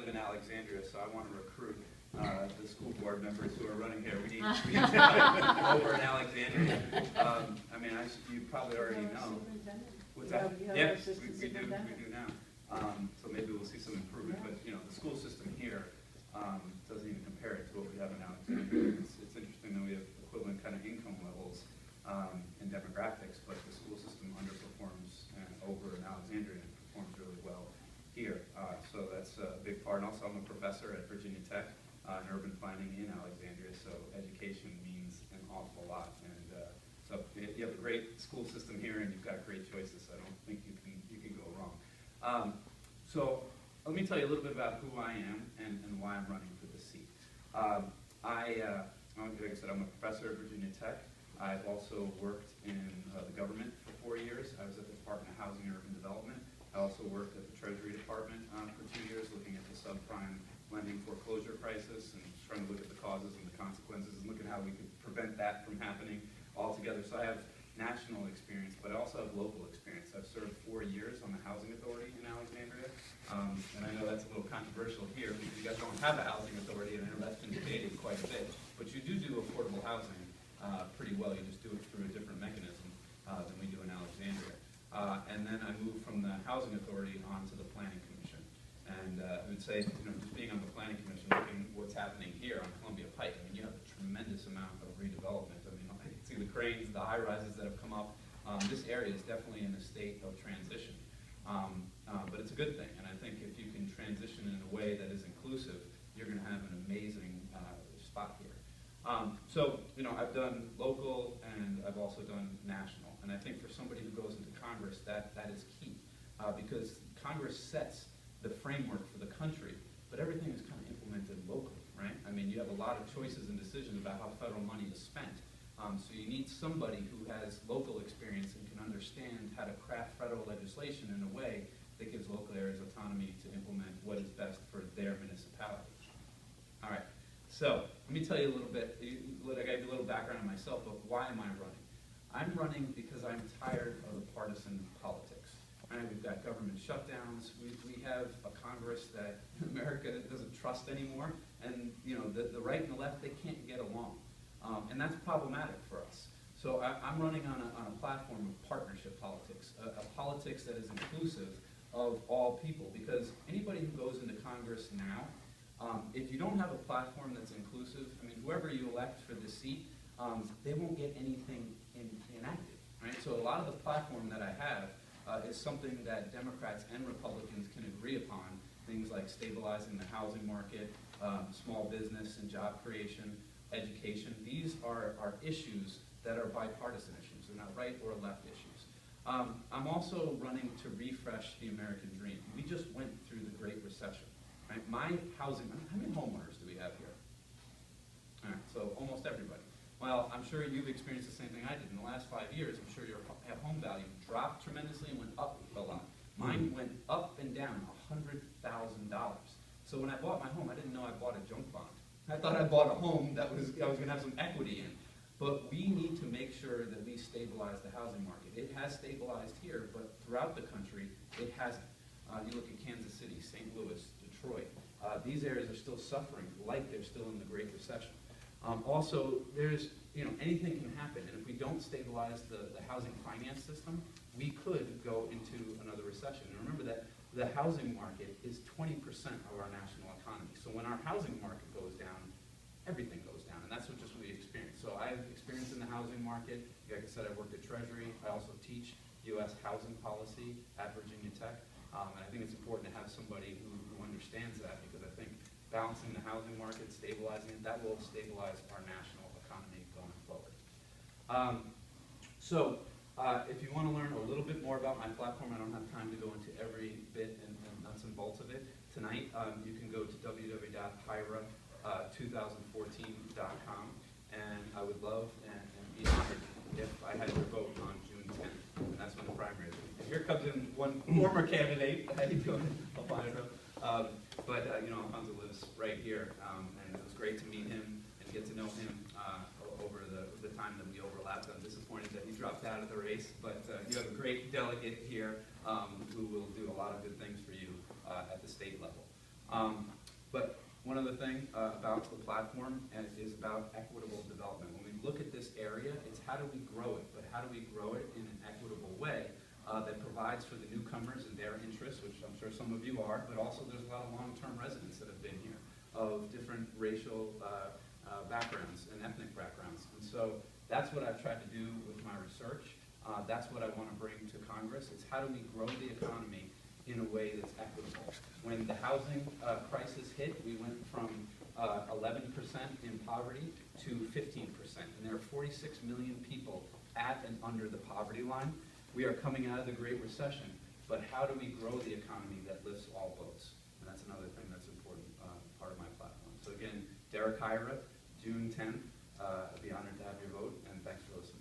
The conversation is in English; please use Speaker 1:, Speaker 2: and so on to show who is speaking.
Speaker 1: live in Alexandria, so I want to recruit the school board members who are running here. We need talent over in Alexandria. I mean, you probably already know. What's that? Yeah, we do now. So maybe we'll see some improvement. But you know, the school system here doesn't even compare it to what we have in Alexandria. It's interesting that we have equivalent kind of income levels and demographics, but the school system underperforms over in Alexandria and performs really well here. So that's a big part. And also, I'm a professor at Virginia Tech in urban planning in Alexandria, so education means an awful lot. And so you have a great school system here, and you've got great choices. So I don't think you can go wrong. So let me tell you a little bit about who I am and why I'm running for the seat. Like I said, I'm a professor at Virginia Tech. I've also worked in the government for 4 years. I was at the Department of Housing and Urban Development. I also worked at the Treasury Department for 2 years, looking at the subprime lending foreclosure crisis and trying to look at the causes and the consequences and look at how we could prevent that from happening altogether. So I have national experience, but I also have local experience. I've served 4 years on the Housing Authority in Alexandria, and I know that's a little controversial here because you guys don't have a housing authority, and I know that's been debated quite a bit. But you do affordable housing pretty well. You just do it through a different mechanism than we do in Alexandria. And then I moved from the Housing Authority onto the Planning Commission. And I would say, you know, just being on the Planning Commission, looking what's happening here on Columbia Pike, I mean, you have a tremendous amount of redevelopment. I mean, I can see the cranes, the high-rises that have come up. This area is definitely in a state of transition. But it's a good thing, and I think if you can transition in a way that is inclusive, you're going to have an amazing spot here. So, you know, I've done local and I've also done national, and I think for somebody who goes into Congress, that is key, because Congress sets the framework for the country, but everything is kind of implemented locally, right? I mean, you have a lot of choices and decisions about how federal money is spent. So you need somebody who has local experience and can understand how to craft federal legislation in a way that gives local areas autonomy to implement what is best for their municipality. All right, so let me tell you a little bit, I gave you a little background on myself, but why am I running? I'm running because I'm tired of the partisan politics. Right? We've got government shutdowns. We have a Congress that America doesn't trust anymore, and you know the right and the left, they can't get along. And that's problematic for us. So I'm running on a platform of partnership politics, a politics that is inclusive of all people, because anybody who goes into Congress now, if you don't have a platform that's inclusive, I mean, whoever you elect for the seat, they won't get anything enacted, right? So a lot of the platform that I have is something that Democrats and Republicans can agree upon, things like stabilizing the housing market, small business and job creation, education. These are issues that are bipartisan issues. They're not right or left issues. I'm also running to refresh the American dream. We just went through the Great Recession. Right? My housing, how many homeowners do we have here? All right, so almost everybody. Well, I'm sure you've experienced the same thing I did. In the last 5 years, I'm sure your home value dropped tremendously and went up a lot. Mine went up and down $100,000. So when I bought my home, I didn't know I bought a junk bond. I thought I bought a home that I was going to have some equity in. But we need to make sure that we stabilize the housing market. It has stabilized here, but throughout the country, it hasn't. You look at Kansas City, St. Louis, Detroit. These areas are still suffering like they're still in the Great Recession. Also, there's, you know, anything can happen. And if we don't stabilize the housing finance system, we could go into another recession. And remember that the housing market is 20% of our national economy. So when our housing market goes down, everything goes down, and that's what we experience. So I've experienced in the housing market. Like I said, I worked at Treasury. I also teach U.S. housing policy at Virginia Tech, and I think it's important to have somebody who understands that, because I think balancing the housing market, stabilizing it, that will stabilize our national economy going forward. If you want to learn a little bit more about my platform, I don't have time to go into every bit and nuts and bolts of it. Tonight, you can go to www.hyra2014.com, and I would love and be honored if I had your vote on June 10th, and that's when the primary is. And here comes in one former candidate. How you doing, Alfonso? You know, Alfonso lives right here, and it was great to meet him and get to know him over the time that we overlapped. I'm disappointed that he dropped out of the race, but you have a great delegate here who will do a lot of good things for you at the state level. But one other thing about the platform is about equitable development. When we look at this area, it's how do we grow it, but how do we grow it in an equitable way that provides for the newcomers and their interests, which I'm sure some of you are, but also there's a lot of long-term residents that have been here of different racial backgrounds and ethnic backgrounds. And so that's what I've tried to do with my research. That's what I want to bring to Congress. It's how do we grow the economy in a way that's equitable. When the housing crisis hit, we went from 11% in poverty to 15%. And there are 46 million people at and under the poverty line. We are coming out of the Great Recession, but how do we grow the economy that lifts all boats? And that's another thing that's important part of my platform. So again, Hyra, June 10th. I'd be honored to have your vote, and thanks for listening.